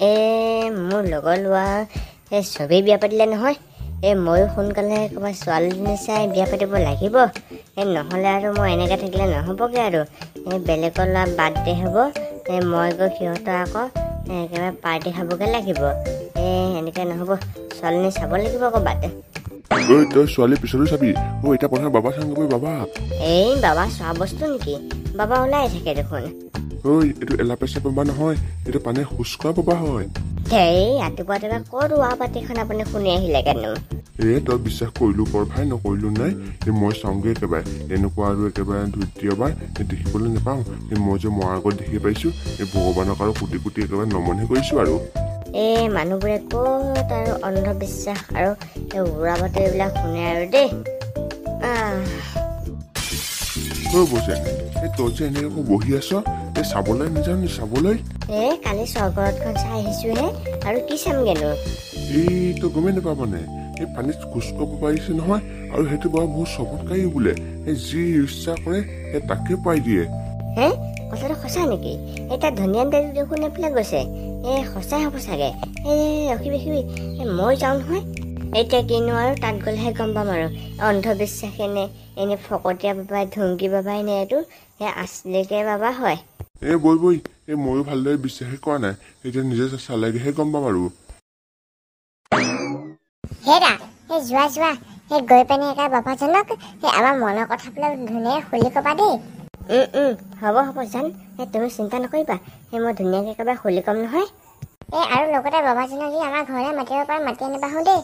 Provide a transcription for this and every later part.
মোৰ লগৰ লোৱা চবেই বিয়া পাতিলে নহয়। ময়ো সোনকালে ক'ৰবাত ছোৱালীজনী চাই বিয়া পাতিব লাগিব। নহ'লে আৰু মই এনেকৈ থাকিলে নহ'বগৈ আৰু। বেলেগৰ ল'ৰা বাৰ্থডে হ'ব, মই গৈ সিহঁতৰ আকৌ একেবাৰে পাৰ্টি খাবগৈ লাগিব। এনেকৈ নহ'ব, ছোৱালীজনী চাব লাগিব ক'ৰবাত। তই ছোৱালী পিছতো চাবি। এতিয়া প্ৰথমে বাবা চাংগৈ বাবা। বাবা চোৱা বস্তু নেকি? বাবা ওলাই থাকে দেখোন। এইটো এলাপেচা বাবা নহয়, এইটো পানীৰ খোজকঢ়া বাবা হয়। ৰাতিপুৱা ক'ত ৰোৱা পাতিখন আপুনি শুনি আহিলে কেনো? তই বিশ্বাস কৰিলো কৰ ভাই, নকৰিলো নাই। মই চাওঁগে একেবাৰে এনেকুৱা আৰু একেবাৰে দ্বিতীয়বাৰ দেখিবলৈ নাপাওঁ। মই যে মৰাৰ আগত দেখি পাইছো, ভগৱানক আৰু কোটি কোটি একেবাৰে নমনে কৰিছো আৰু। মানুহবোৰে ক'ত আৰু অন্ধবিশ্বাস আৰু উৰা বাতৰিবিলাক শুনে আৰু দেই। বসে তই যে এনেকৈ বহি আছ, চাবলৈ নাযাওঁ নি? চাবলৈ কালি স্বৰ্গৰথখন চাই আহিছোহে, আৰু কি চামগেনো? তই গমেই নাপাৱ মানে, পানীত খোজ কাঢ়িব পাৰিছে নহয়। আৰু সেইটো বাৰু বহুত চমৎকাৰী বোলে। যি ইচ্ছা কৰে তাকে পাই দিয়ে। কথাটো সঁচা নেকি? তাত ধনিয়া দাইল দেখোন এইফালে গৈছে। সঁচাই হ'ব চাগে। ৰখিবি, মই যাওঁ নহয়। এতিয়া কিনো আৰু, তাত গ'লেহে গম পাম আৰু অন্ধবিশ্বাস এনে ফকতীয়া বাবাই, ধুমকি বাবাই নে এইটো আচলিকে বাবা হয়। বই ময়ো ভালদৰে বিশ্বাসে কৰা নাই। এতিয়া নিজে চালেগেহে গম পাম আৰু। যোৱা গৈ পিনে বাবাজনক আমাৰ মনৰ কথাবিলাক ধুনীয়াকে খুলি কবা দেই। হ'ব জান, তুমি চিন্তা নকৰিবা। মই ধুনীয়াকে একেবাৰে খুলি কম নহয়। আৰু লগতে বাবাজনক আমাৰ ঘৰলৈ মাতিব পৰা মাতি আনিবা হো দেই।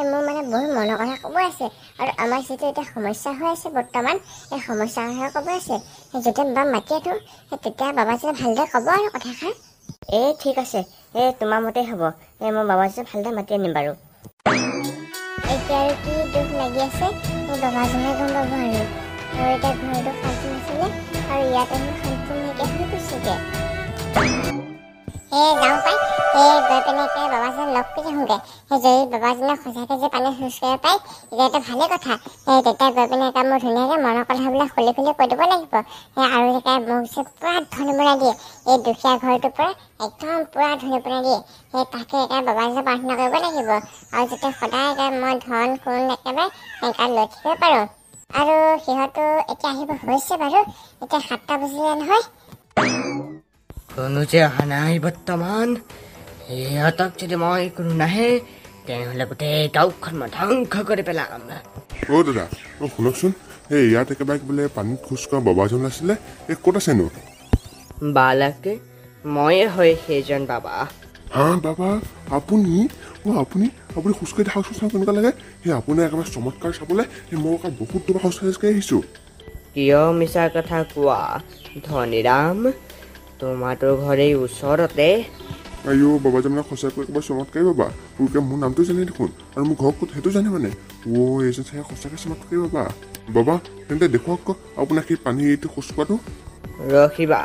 মোৰ মানে বহুত মনৰ কথা ক'ব আছে। আৰু আমাৰ যিটো এতিয়া সমস্যা হৈ আছে বৰ্তমান, এই সমস্যাৰ কথা ক'ব আছে। যেতিয়া বাবা মাতি আনো, তেতিয়া বাবাজনে ভালদৰে ক'ব আৰু কথাষাৰ। ঠিক আছে, তোমাৰ মতেই হ'ব। মই বাবাজনক ভালদৰে মাতি আনিম বাৰু। এতিয়া আৰু কি দুখ লাগি আছে, বাবাজনে গম পাব আৰু। এতিয়া ঘৰটো শান্তি নাছিলে, আৰু ইয়াত আহি শান্তি নাইকিয়া হৈ গৈছেগে। যাওঁ পাই, গৈ পিনে বাবাজনক লগ কৰি আহোঁগে। যদি বাবাজনক সঁচাকৈ যে পানী খোজ কাঢ়িব পায়, তেতিয়াতো ভালে কথা। তেতিয়া গৈ পিনে মোৰ ধুনীয়াকৈ মনৰ কথাবিলাক খুলি কৈ দিব লাগিব। আৰু মোক যে পুৰা ধনী বনাই দিয়ে। এই দুখীয়া ঘৰটোৰ পৰা একদম পুৰা ধনী বনাই দিয়ে। তাকে বাবাজনক প্ৰাৰ্থনা কৰিব লাগিব। আৰু যাতে সদায় মই ধন সোণ একেবাৰে লৈ থাকিব পাৰোঁ। আৰু সিহঁতো এতিয়া আহিব হৈছে বাৰু। এতিয়া 7টা বাজিলে নহয়। কোনো যে অহা নাই বৰ্তমান। সিহঁতক যদি মই কোনো নাহে, তেনেহ'লে গোটেই গাঁওখন মই ধ্বংস কৰি পেলাম। দাদা শুনকচোন, ইয়াত একেবাৰে বোলে পানীত খোজ কঢ়া বাবাজন আছিলে। ক'ত আছেনো? বালাকে ময়ে হয় সেইজন বাবা। বাবা আপুনি? আপুনি খোজকাঢ়ি দেখাওকচোন, চাওঁ কেনেকুৱা লাগে। আপোনাৰ একেবাৰে চমৎকাৰ চাবলৈ মই বহুত দূৰ খোজকাঢ়ি আহিছোঁ। কিয় মিছা কথা কোৱা ধনীৰাম? তোমাৰতো ঘৰ এই ওচৰতে। বাবাজন মানে সঁচাকৈ একেবাৰে চমৎকাৰী বাবা। মোৰ নামটো জানে দেখোন, আৰু মোৰ ঘৰ ক'ত সেইটো জানে মানে। এইজন চাগে সঁচাকৈ চমৎকাৰী বাবা। তেন্তে দেখুৱাওক আপোনাক সেই পানী এইটো খোজ কঢ়াটো। ৰখিবা,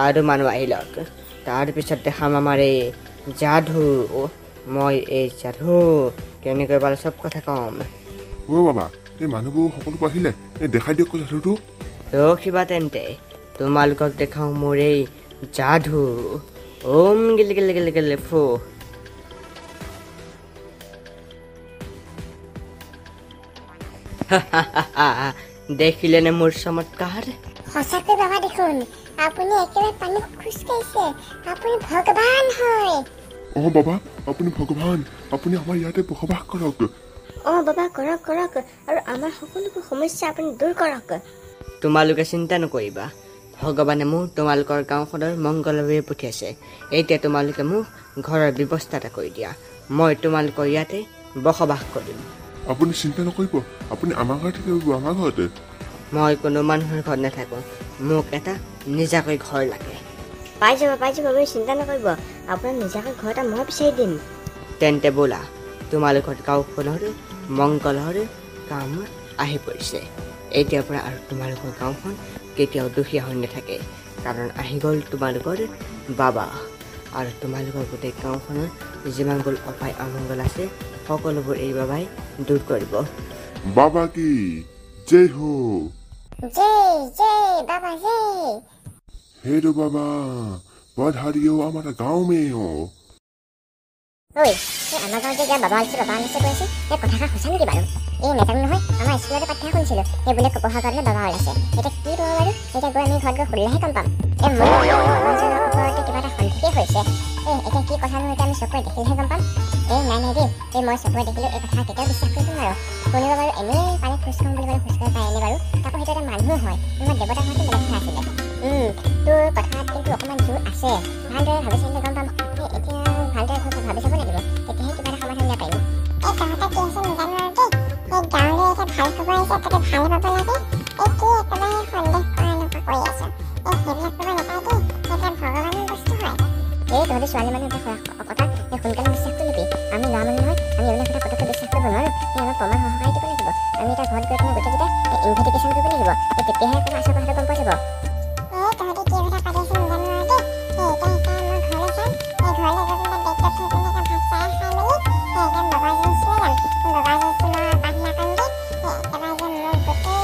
আৰু মানুহ আহি লওক, তাৰপিছত দেখাম আমাৰ এই যাদু। মই এই যাদু কেনেকৈ পালে চব কথা কম। বাবা, এই মানুহবোৰ সকলোবোৰ আহিলে, দেখাই দিয়ক যাদুটো। ৰখিবা তেন্তে, তোমালোকক দেখাওঁ মোৰ এই যাদু। ওম গিলি গিলি গিলি গিলি ফু। দেখিলেনে মোৰ চমৎকাৰ? সঁচাকৈ বাবা দেখোন, আপুনি একেবাৰে পানীত খোজ কাঢ়িছে। আপুনি ভগৱান হয়। বাবা, আপুনি ভগৱান। আপুনি আমাৰ ইয়াতে বসবাস কৰক। বাবা কৰক, আৰু আমাৰ সকলোবোৰ সমস্যা আপুনি দূৰ কৰক। তোমালোকে চিন্তা নকৰিবা, ভগৱানে মোক তোমালোকৰ গাঁওখনৰ মংগলৰ বাবে পঠিয়াইছে। এতিয়া তোমালোকে মোক ঘৰৰ ব্যৱস্থা এটা কৰি দিয়া। মই তোমালোকৰ ইয়াতে বসবাস কৰিম। আপুনি চিন্তা নকৰিব, আপুনি আমাৰ ঘৰত থাকিব, আমাৰ ঘৰতে। মই কোনো মানুহৰ ঘৰত নাথাকোঁ, মোক এটা নিজাকৈ ঘৰ লাগে। পাই যাব, আপুনি চিন্তা নকৰিব। আপোনাৰ নিজাকৈ ঘৰ এটা মই বিচাৰি দিম। তেন্তে বোলা, তোমালোকৰ গাঁওখনৰ মংগলৰ কাম আহি পৰিছে। এতিয়াৰ পৰা আৰু তোমালোকৰ গাঁওখন কেতিয়াও দুখীয়া হৈ নাথাকে, কাৰণ আহি গ'ল তোমালোকৰ বাবা। আৰু তোমালোকৰ গোটেই গাঁওখনৰ যিমানবোৰ অপায় অমংগল আছে, সকলোবোৰ এই বাবাই দূৰ কৰিব। बाबा की जय हो। जय बाबा जय। हे बाबा, पधारियो हमारा गांव में हो। ঐ এই আমাৰ গাঁৱত যে কিবা বাবা আনিছে কৈ আছে এই কথাষাৰ সঁচা নেকি বাৰু? এই নাজানো নহয়, আমাৰ স্কুলতে পাঠ্য শুনিছিলোঁ এই বোলে কপোহা গাঁৱত বাবা ওলাইছে। এতিয়া কি পাব বাৰু? এতিয়া গৈ আমি ঘৰত গৈ সুধিলেহে গম পাম। এই মোৰ বাবাজনৰ ওপৰতে কিবা এটা সন্দেহ হৈছে। এতিয়া কি কথানো এতিয়া আমি চকুৰে দেখিলেহে গম পাম। নাই দেই, মই চকুৰে দেখিলোঁ এই কথা কেতিয়াও বিশ্বাস কৰিব নোৱাৰোঁ। কোনোবা বাৰু এনেই পানীত খোজ কাঢ়ো বুলি ক'লে খোজ কাঢ়িব পাৰে এনে বাৰু, তাকো সেইটো এটা মানুহ হয়। তোমাৰ দেৱতা হোৱাটো বেলেগ কথা আছিলে। তোৰ কথাত কিন্তু অকণমান জোৰ আছে। ভালদৰে ভাবি চালে গম পাম। এতিয়া ভালদৰে ভাবি চাব লাগিব, তেতিয়াহে কিবা এটা সমাধান উলিয়াব পাৰিম। এই তহঁতে কি আছে নাজানো আৰু দেই। এই গাঁৱলৈ এটা ভাল খবৰ আহিছে, তাতে ভাল পাব লাগে। এই কি একেবাৰে সন্দেহ কৰা এনেকুৱা কৰি আছ? সেইবিলাক কৰিব নাপায় দেই, এটা ভগৱানৰ বস্তু হয়। তহঁতি ছোৱালী মানুহ এটা কথা সোনকালে বিশ্বাস কৰি ল'বি। আমি ল'ৰা মানুহ নহয়, আমি এইবিলাক কথা পটককৈ বিশ্বাস কৰিব নোৱাৰোঁ। আমাৰ প্ৰমাণ সহায় দিব লাগিব। আমি এতিয়া ঘৰত গৈ পিনে গোটেইকেইটাই ইনভেষ্টিগেশ্যন কৰিব লাগিব। তেতিয়াহে অকণ আচল কথাটো গম পোৱা যাব। তহঁতি কি কথা পাতি আছ নাজানো আৰু দেই। মই ঘৰলৈ যাম। ঘৰলৈ গৈ পিনে বেগটো থৈ পিনে ভাত চাহ খাই মেলি বাবাজী স্কুললৈ যাম। বাবাজী স্কুলৰ প্ৰাৰ্থনা কৰিমগৈ। একেবাৰে যে মোৰ গোটেই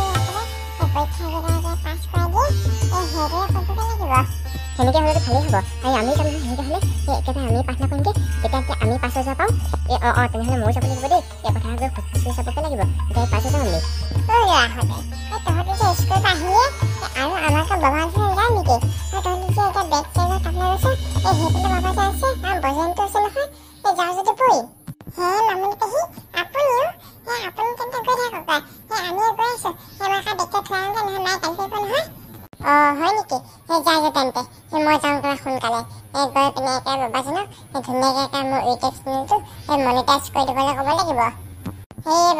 পৰীক্ষাকেইটা পাছ কৰাই দিয়ে, সেইদৰে কৰিবগৈ লাগিব। সেনেকৈ হ'লেতো ভালেই হ'ব। আৰু আমি যাম নহয়, সেনেকৈ হ'লে একেবাৰে আমি প্ৰাৰ্থনা কৰিমগৈ। তেতিয়া আমি পাছ হৈ যাব পাওঁ। তেনেহ'লে ময়ো যাব লাগিব দেই। এই কথা গৈ খুচৰি চাবগৈ লাগিব, তেতিয়া পাছ হৈ যাম আমি। তহঁতি যে স্কুলৰ পৰা আহিয়ে আৰু আমাক বাবাজী যায় নেকি? তহঁতি যে এতিয়া বেগ চেগত আপোনাৰ আছে, সেইফালে বাবাজী আছে, বজেনটো আছে নহয়, যাওঁ যদি বৈ। মামনি পেহী আপুনিও আপুনি তেন্তে গৈ থাকক। আমিও গৈ আছোঁ। আমাৰ বেগটো থৈ আহোঁগৈ, নহয় মায়ে গালি পাৰিব নহয়। হয় নেকি? যায় তেন্তে মই যাওঁ একেবাৰে সোনকালে। গৈ পিনে একেবাৰে বাবাজনক ধুনীয়াকৈ মোৰ ৰিটেক্স মিলটো মনিটাইজ কৰি দিবলৈ ক'ব লাগিব।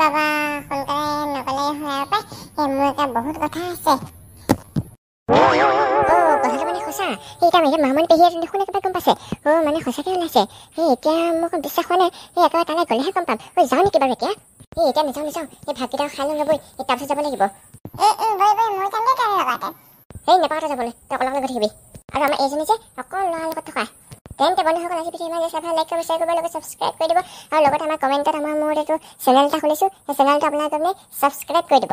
বাবা সোনকালে নগ'লে হয় আৰু পায়। মোৰ এতিয়া বহুত কথা আছে। কথাটো মানে সঁচা। এতিয়া মামনি পেহীয়ে দেখোন একেবাৰে গম পাইছে। মানে সঁচাকৈ ওলাইছে। এতিয়া মোক বিশ্বাস হোৱা নাই। একেবাৰে তালৈ গ'লেহে গম পাম। যাওঁ নেকি বাৰু এতিয়া? এতিয়া নাযাওঁ। ভাতকেইটা খাই লওঁ যাবই, তাৰপিছত যাব লাগিব। মই যাম দেই তাৰ লগতে। নেপাওঁতে যাবলৈ, তই অকলে গৈ থাকিবি। আৰু আমাৰ এইজনী যে অকল ল'ৰাৰ লগত থকা। তেন্তে বন্ধুসকল, আজি ভিডিঅ' ইমান যে চাই লাইক কৰিব, শ্বেয়াৰ কৰিব, লগত ছাবস্ক্ৰাইব কৰি দিব। আৰু লগতে আমাৰ কমেণ্টত মোৰ এইটো চেনেল এটা খুলিছোঁ, সেই চেনেলটো আপোনালোকে ছাবস্ক্ৰাইব কৰি দিব।